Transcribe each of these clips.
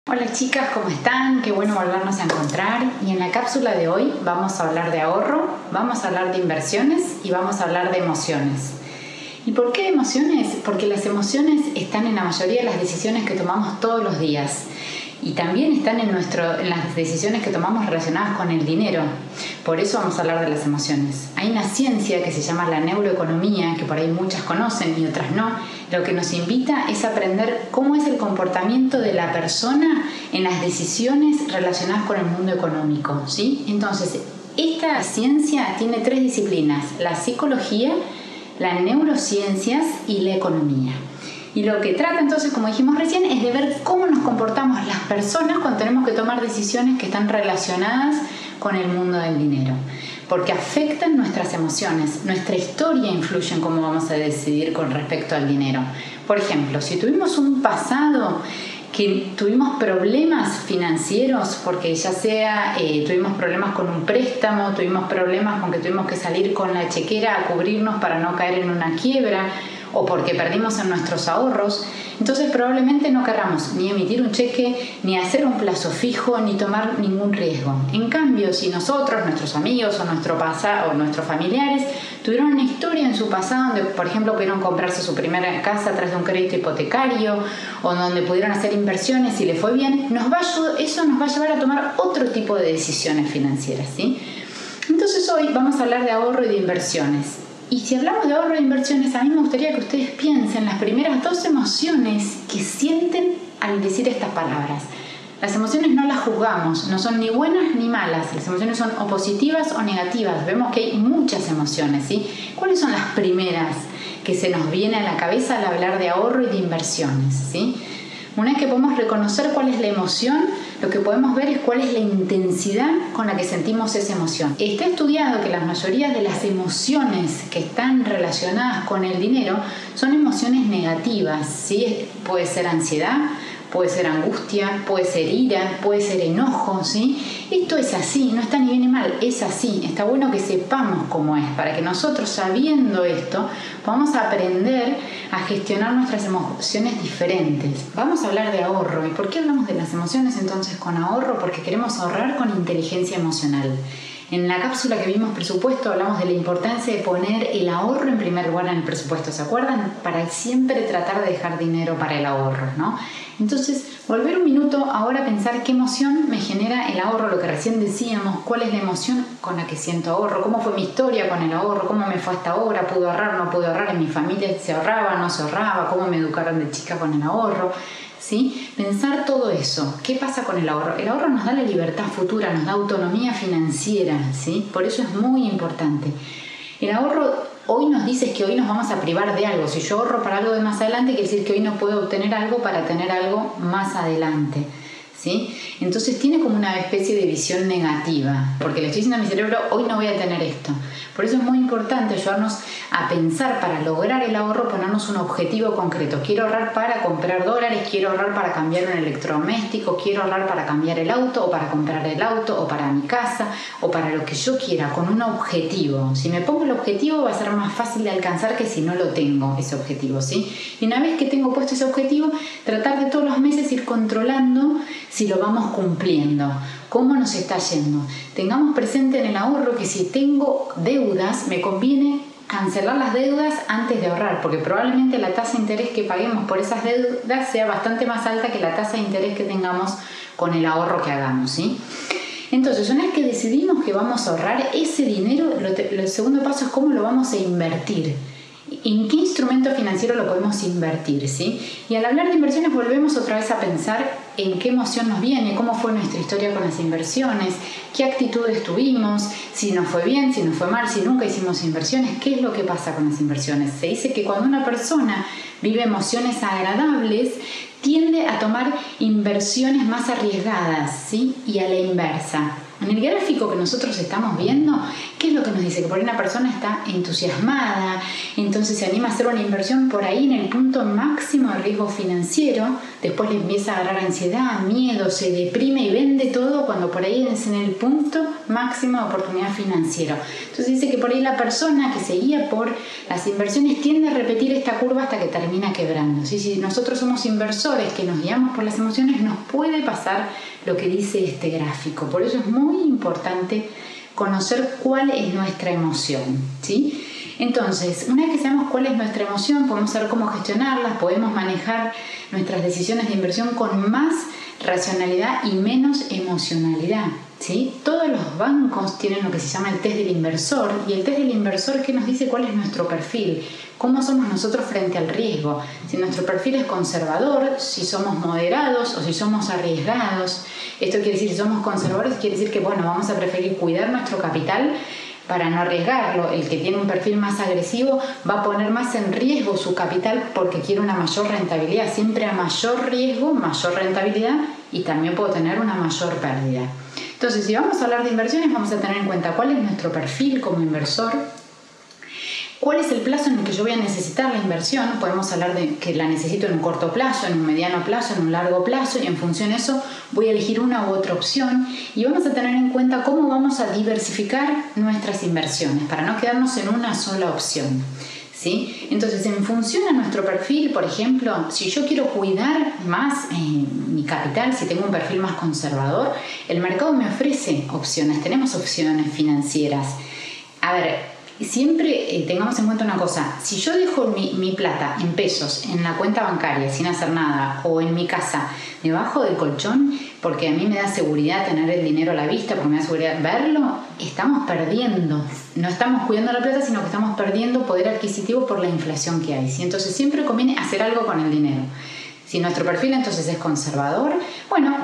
Hola chicas, ¿cómo están? Qué bueno volvernos a encontrar. Y en la cápsula de hoy vamos a hablar de ahorro, vamos a hablar de inversiones y vamos a hablar de emociones. ¿Y por qué emociones? Porque las emociones están en la mayoría de las decisiones que tomamos todos los días. Y también están en las decisiones que tomamos relacionadas con el dinero. Por eso vamos a hablar de las emociones. Hay una ciencia que se llama la neuroeconomía, que por ahí muchas conocen y otras no. Lo que nos invita es a aprender cómo es el comportamiento de la persona en las decisiones relacionadas con el mundo económico, ¿sí? Entonces, esta ciencia tiene 3 disciplinas: la psicología, las neurociencias y la economía. Y lo que trata entonces, como dijimos recién, es de ver cómo nos comportamos las personas cuando tenemos que tomar decisiones que están relacionadas con el mundo del dinero. Porque afectan nuestras emociones, nuestra historia influye en cómo vamos a decidir con respecto al dinero. Por ejemplo, si tuvimos un pasado que tuvimos problemas financieros, porque ya sea tuvimos problemas con un préstamo, tuvimos problemas con que tuvimos que salir con la chequera a cubrirnos para no caer en una quiebra, o porque perdimos en nuestros ahorros, entonces probablemente no querramos ni emitir un cheque, ni hacer un plazo fijo, ni tomar ningún riesgo. En cambio, si nosotros, nuestros amigos o nuestros familiares tuvieron una historia en su pasado donde, por ejemplo, pudieron comprarse su primera casa a través de un crédito hipotecario, o donde pudieron hacer inversiones y le fue bien, eso nos va a llevar a tomar otro tipo de decisiones financieras, ¿sí? Entonces hoy vamos a hablar de ahorro y de inversiones. Y si hablamos de ahorro e inversiones, a mí me gustaría que ustedes piensen las primeras 2 emociones que sienten al decir estas palabras. Las emociones no las juzgamos, no son ni buenas ni malas. Las emociones son o positivas o negativas. Vemos que hay muchas emociones, ¿sí? ¿Cuáles son las primeras que se nos vienen a la cabeza al hablar de ahorro y de inversiones, ¿sí? Una vez que podemos reconocer cuál es la emoción, lo que podemos ver es cuál es la intensidad con la que sentimos esa emoción. Está estudiado que la mayoría de las emociones que están relacionadas con el dinero son emociones negativas, ¿sí? Puede ser ansiedad, puede ser angustia, puede ser ira, puede ser enojo, ¿sí? Esto es así, no está ni bien ni mal, es así. Está bueno que sepamos cómo es, para que nosotros, sabiendo esto, podamos aprender a gestionar nuestras emociones diferentes. Vamos a hablar de ahorro. ¿Y por qué hablamos de las emociones entonces con ahorro? Porque queremos ahorrar con inteligencia emocional. En la cápsula que vimos presupuesto hablamos de la importancia de poner el ahorro en primer lugar en el presupuesto, ¿se acuerdan? Para siempre tratar de dejar dinero para el ahorro, ¿no? Entonces, volver un minuto ahora a pensar qué emoción me genera el ahorro, lo que recién decíamos, cuál es la emoción con la que siento ahorro, cómo fue mi historia con el ahorro, cómo me fue hasta ahora, pude ahorrar, no pude ahorrar, en mi familia se ahorraba, no se ahorraba, cómo me educaron de chica con el ahorro, ¿sí? Pensar todo eso. ¿Qué pasa con el ahorro? El ahorro nos da la libertad futura, nos da autonomía financiera, ¿sí? Por eso es muy importante. El ahorro hoy nos dice que hoy nos vamos a privar de algo. Si yo ahorro para algo de más adelante, quiere decir que hoy no puedo obtener algo para tener algo más adelante, ¿sí? Entonces tiene como una especie de visión negativa, porque le estoy diciendo a mi cerebro, hoy no voy a tener esto. Por eso es muy importante ayudarnos a pensar, para lograr el ahorro, ponernos un objetivo concreto. Quiero ahorrar para comprar dólares, quiero ahorrar para cambiar un electrodoméstico, quiero ahorrar para cambiar el auto, o para comprar el auto, o para mi casa, o para lo que yo quiera, con un objetivo. Si me pongo el objetivo va a ser más fácil de alcanzar que si no lo tengo, ese objetivo, ¿sí? Y una vez que tengo puesto ese objetivo, tratar de todos los meses ir controlando si lo vamos cumpliendo, cómo nos está yendo. Tengamos presente en el ahorro que si tengo deudas, me conviene cancelar las deudas antes de ahorrar, porque probablemente la tasa de interés que paguemos por esas deudas sea bastante más alta que la tasa de interés que tengamos con el ahorro que hagamos, ¿sí? Entonces, una vez que decidimos que vamos a ahorrar ese dinero, el segundo paso es cómo lo vamos a invertir. ¿En qué instrumento financiero lo podemos invertir, ¿sí? Y al hablar de inversiones volvemos otra vez a pensar en qué emoción nos viene, cómo fue nuestra historia con las inversiones, qué actitudes tuvimos, si nos fue bien, si nos fue mal, si nunca hicimos inversiones, qué es lo que pasa con las inversiones. Se dice que cuando una persona vive emociones agradables, tiende a tomar inversiones más arriesgadas, ¿sí? Y a la inversa. En el gráfico que nosotros estamos viendo, ¿qué es lo que nos dice? Que por ahí una persona está entusiasmada, entonces se anima a hacer una inversión por ahí en el punto máximo de riesgo financiero, después le empieza a agarrar ansiedad, miedo, se deprime y vende todo cuando por ahí es en el punto máximo de oportunidad financiero. Entonces dice que por ahí la persona que se guía por las inversiones tiende a repetir esta curva hasta que termina quebrando. ¿Sí? Si nosotros somos inversores que nos guiamos por las emociones, nos puede pasar lo que dice este gráfico. Por eso es muy importante conocer cuál es nuestra emoción, ¿sí? Entonces, una vez que sabemos cuál es nuestra emoción, podemos saber cómo gestionarlas, podemos manejar nuestras decisiones de inversión con más racionalidad y menos emocionalidad, ¿sí? Todos los bancos tienen lo que se llama el test del inversor, y el test del inversor que nos dice cuál es nuestro perfil, cómo somos nosotros frente al riesgo, si nuestro perfil es conservador, si somos moderados o si somos arriesgados. Esto quiere decir, si somos conservadores, quiere decir que vamos a preferir cuidar nuestro capital para no arriesgarlo. El que tiene un perfil más agresivo va a poner más en riesgo su capital porque quiere una mayor rentabilidad. Siempre a mayor riesgo, mayor rentabilidad, y también puedo tener una mayor pérdida. Entonces, si vamos a hablar de inversiones, vamos a tener en cuenta cuál es nuestro perfil como inversor, cuál es el plazo en el que yo voy a necesitar la inversión. Podemos hablar de que la necesito en un corto plazo, en un mediano plazo, en un largo plazo, y en función de eso voy a elegir una u otra opción, y vamos a tener en cuenta cómo vamos a diversificar nuestras inversiones para no quedarnos en una sola opción, ¿sí? Entonces, en función a nuestro perfil, por ejemplo, si yo quiero cuidar más mi capital, si tengo un perfil más conservador, el mercado me ofrece opciones, tenemos opciones financieras. A ver, siempre tengamos en cuenta una cosa: si yo dejo mi plata en pesos en la cuenta bancaria sin hacer nada, o en mi casa debajo del colchón, porque a mí me da seguridad tener el dinero a la vista, porque me da seguridad verlo, estamos perdiendo. No estamos cuidando la plata, sino que estamos perdiendo poder adquisitivo por la inflación que hay, ¿sí? Entonces siempre conviene hacer algo con el dinero. Si nuestro perfil entonces es conservador,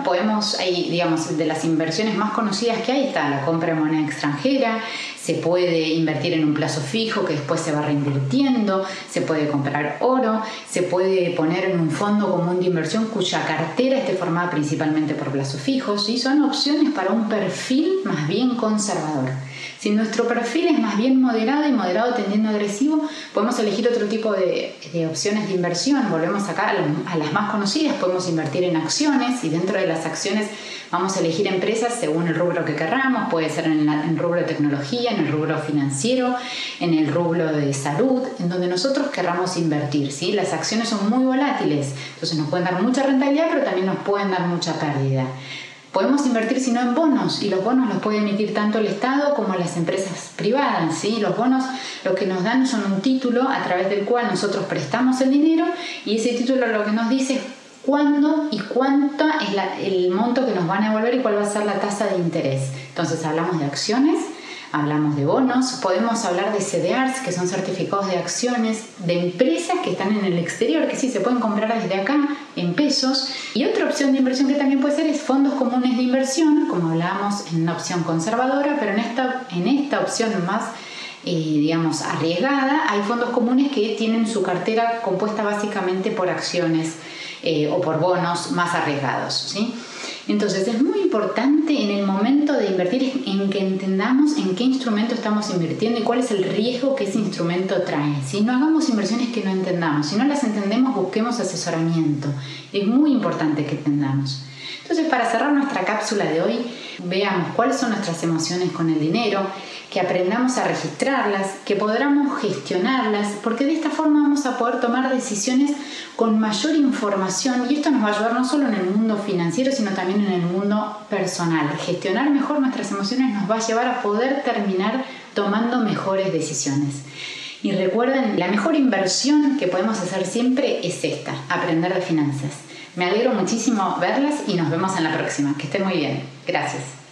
podemos, digamos, de las inversiones más conocidas que hay está la compra de moneda extranjera, se puede invertir en un plazo fijo que después se va reinvirtiendo, se puede comprar oro, se puede poner en un fondo común de inversión cuya cartera esté formada principalmente por plazos fijos, y son opciones para un perfil más bien conservador. Si nuestro perfil es más bien moderado, y moderado tendiendo a agresivo, podemos elegir otro tipo de opciones de inversión. Volvemos acá a las más conocidas. Podemos invertir en acciones, y dentro de las acciones vamos a elegir empresas según el rubro que querramos. Puede ser en el rubro de tecnología, en el rubro financiero, en el rubro de salud, en donde nosotros querramos invertir, ¿sí? Las acciones son muy volátiles, entonces nos pueden dar mucha rentabilidad, pero también nos pueden dar mucha pérdida. Podemos invertir, si no, en bonos, y los bonos los puede emitir tanto el Estado como las empresas privadas, ¿sí? Los bonos lo que nos dan son un título a través del cual nosotros prestamos el dinero, y ese título lo que nos dice es cuándo y cuánto es el monto que nos van a devolver y cuál va a ser la tasa de interés. Entonces hablamos de acciones, hablamos de bonos, podemos hablar de CDRs, que son certificados de acciones de empresas que están en el exterior, que sí se pueden comprar desde acá en pesos. Y otra opción de inversión que también puede ser es fondos comunes de inversión, como hablábamos en una opción conservadora, pero en esta opción más digamos arriesgada, hay fondos comunes que tienen su cartera compuesta básicamente por acciones o por bonos más arriesgados, ¿sí? Entonces es muy importante en el momento de invertir en que entendamos en qué instrumento estamos invirtiendo y cuál es el riesgo que ese instrumento trae, ¿sí? No hagamos inversiones que no entendamos. Si no las entendemos, busquemos asesoramiento. Es muy importante que entendamos. Entonces, para cerrar nuestra cápsula de hoy, veamos cuáles son nuestras emociones con el dinero, que aprendamos a registrarlas, que podamos gestionarlas, porque de esta forma vamos a poder tomar decisiones con mayor información, y esto nos va a ayudar no solo en el mundo financiero, sino también en el mundo personal. Gestionar mejor nuestras emociones nos va a llevar a poder terminar tomando mejores decisiones. Y recuerden, la mejor inversión que podemos hacer siempre es esta: aprender de finanzas. Me alegro muchísimo verlas y nos vemos en la próxima. Que estén muy bien. Gracias.